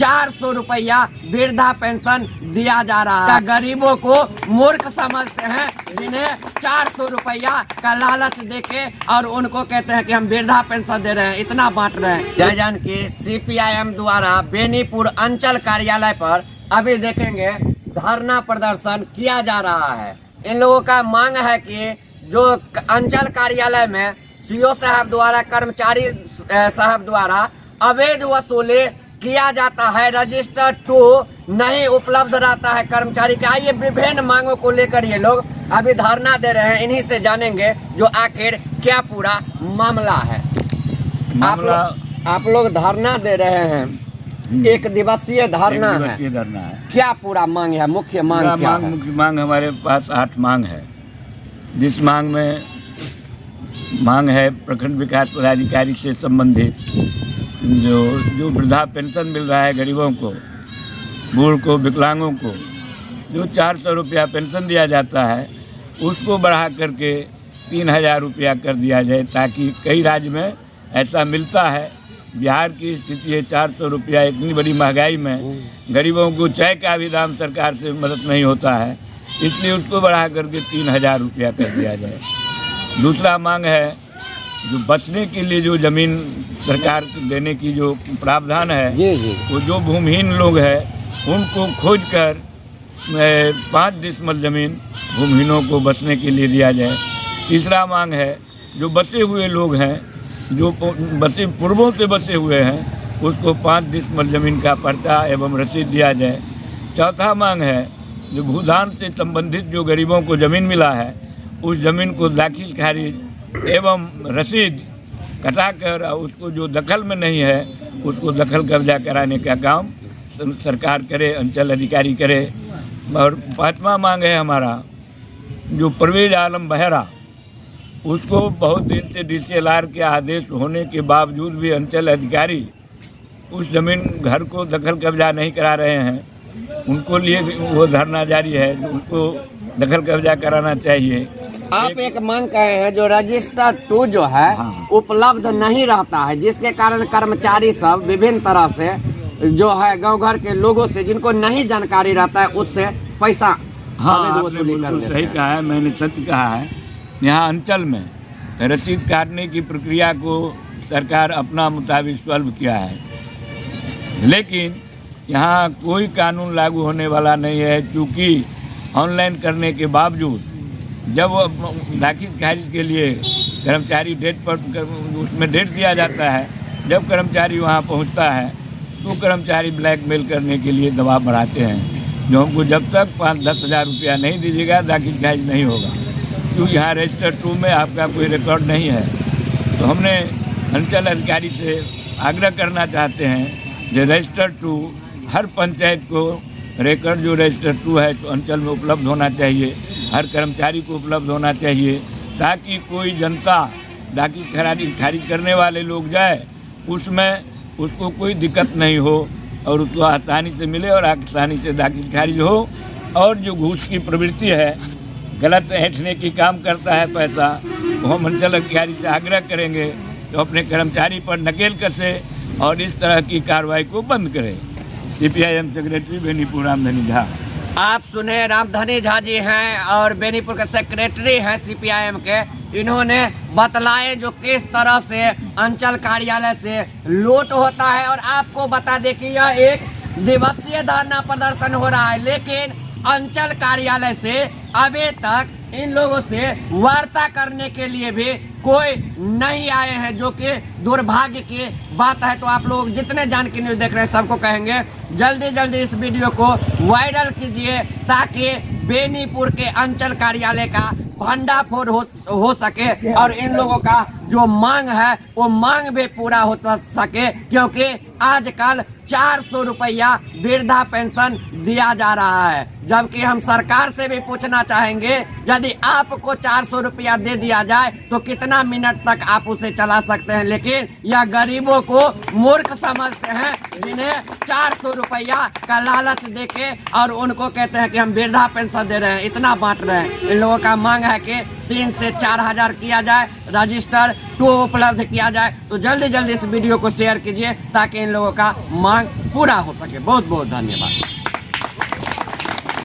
400 रुपया वृद्धा पेंशन दिया जा रहा है। गरीबों को मूर्ख समझते हैं जिन्हें 400 रुपया का लालच देके और उनको कहते हैं कि हम वृद्धा पेंशन दे रहे हैं, इतना बांट रहे हैं। जय जान की CPIM द्वारा बेनीपुर अंचल कार्यालय पर अभी देखेंगे धरना प्रदर्शन किया जा रहा है। इन लोगों का मांग है कि जो अंचल कार्यालय में CO साहब द्वारा, कर्मचारी साहब द्वारा अवैध वसूली किया जाता है, रजिस्टर 2 नहीं उपलब्ध रहता है कर्मचारी का। ये विभिन्न मांगों को लेकर ये लोग अभी धरना दे रहे हैं। इन्हीं से जानेंगे जो आखिर क्या पूरा मामला है। आप लोग धरना दे रहे हैं, एक दिवसीय धरना है, क्या पूरा मांग है? मुख्य मांग क्या है? मुख्य मांग हमारे पास 8 मांग है। जिस मांग में मांग है प्रखंड विकास पदाधिकारी से संबंधित जो वृद्धा पेंशन मिल रहा है गरीबों को, बूढ़ को, विकलांगों को, जो 400 रुपया पेंशन दिया जाता है उसको बढ़ा करके 3000 रुपया कर दिया जाए, ताकि कई राज्य में ऐसा मिलता है। बिहार की स्थिति है 400 रुपया, इतनी बड़ी महंगाई में गरीबों को चाय का भी दाम सरकार से मदद नहीं होता है, इसलिए उसको बढ़ा करके 3000 रुपया कर दिया जाए। दूसरा मांग है जो बचने के लिए जो ज़मीन सरकार देने की जो प्रावधान है, वो जो भूमिहीन लोग हैं उनको खोज कर 5 डिसमल ज़मीन भूमिहीनों को बचने के लिए दिया जाए। तीसरा मांग है जो बचे हुए लोग हैं, जो पूर्वों से बचे हुए हैं, उसको 5 डिसमल ज़मीन का पर्चा एवं रसीद दिया जाए। चौथा मांग है जो भूदान से संबंधित जो गरीबों को ज़मीन मिला है उस ज़मीन को दाखिल खारिज एवं रसीद कटाकर उसको जो दखल में नहीं है उसको दखल कब्जा कराने का काम सरकार करे, अंचल अधिकारी करे। और 5वां मांग है हमारा जो परवेज आलम बहरा, उसको बहुत दिन से DCLR के आदेश होने के बावजूद भी अंचल अधिकारी उस ज़मीन घर को दखल कब्जा नहीं करा रहे हैं। उनको लिए वो धरना जारी है, उनको दखल कब्जा कराना चाहिए। आप एक मांग कहे हैं जो रजिस्टर 2 जो है उपलब्ध नहीं रहता है, जिसके कारण कर्मचारी सब विभिन्न तरह से जो है गांव घर के लोगों से जिनको नहीं जानकारी रहता है उससे पैसा वसूली कर लेते हैं। सही कहा है, मैंने सच कहा है। यहाँ अंचल में रसीद काटने की प्रक्रिया को सरकार अपना मुताबिक सॉल्व किया है, लेकिन यहाँ कोई कानून लागू होने वाला नहीं है, क्योंकि ऑनलाइन करने के बावजूद जब दाखिल खारिज के लिए कर्मचारी डेट पर उसमें डेट दिया जाता है, जब कर्मचारी वहाँ पहुँचता है तो कर्मचारी ब्लैकमेल करने के लिए दबाव बढ़ाते हैं, जो हमको जब तक 5-10 हज़ार रुपया नहीं दीजिएगा दाखिल खारिज नहीं होगा, क्योंकि यहाँ रजिस्टर 2 में आपका कोई रिकॉर्ड नहीं है। तो हमने अंचल अधिकारी से आग्रह करना चाहते हैं जो रजिस्टर 2 हर पंचायत को रिकॉर्ड जो रजिस्टर 2 है तो अंचल में उपलब्ध होना चाहिए, हर कर्मचारी को उपलब्ध होना चाहिए, ताकि कोई जनता दाखिल खारिज करने वाले लोग जाए उसमें उसको कोई दिक्कत नहीं हो और उसको आसानी से मिले और आसानी से दाखिल खारिज हो। और जो घूस की प्रवृत्ति है, गलत ऐंठने की काम करता है पैसा, तो हम अंचल अधिकारी से आग्रह करेंगे तो अपने कर्मचारी पर नकेल कसे और इस तरह की कार्रवाई को बंद करें। CPIM secretary Benipur Ramdhani Jha. आप सुने रामधनी झा जी हैं और बेनीपुर के सेक्रेटरी हैं CPIM के। इन्होंने बतलाए जो किस तरह से अंचल कार्यालय से लूट होता है। और आपको बता दें कि यह एक दिवसीय धरना प्रदर्शन हो रहा है, लेकिन अंचल कार्यालय से अभी तक इन लोगों से वार्ता करने के लिए भी कोई नहीं आए हैं, जो कि दुर्भाग्य की बात है। तो आप लोग जितने जान की न्यूज़ देख रहे हैं सबको कहेंगे जल्दी जल्दी इस वीडियो को वायरल कीजिए, ताकि बेनीपुर के अंचल कार्यालय का भंडाफोड़ हो सके और इन लोगों का जो मांग है वो मांग भी पूरा हो सके, क्योंकि आजकल 400 रुपया वृद्धा पेंशन दिया जा रहा है। जबकि हम सरकार से भी पूछना चाहेंगे, यदि आपको 400 रुपया दे दिया जाए तो कितना कितना मिनट तक आप उसे चला सकते हैं, लेकिन यह गरीबों को मूर्ख समझते हैं, जिन्हें 400 रुपया का लालच देके और उनको कहते हैं कि हम वृद्धा पेंशन दे रहे हैं, इतना बांट रहे हैं। इन लोगों का मांग है कि 3 से 4 हजार किया जाए, रजिस्टर 2 उपलब्ध किया जाए। तो जल्दी जल्दी इस वीडियो को शेयर कीजिए ताकि इन लोगों का मांग पूरा हो सके। बहुत बहुत धन्यवाद।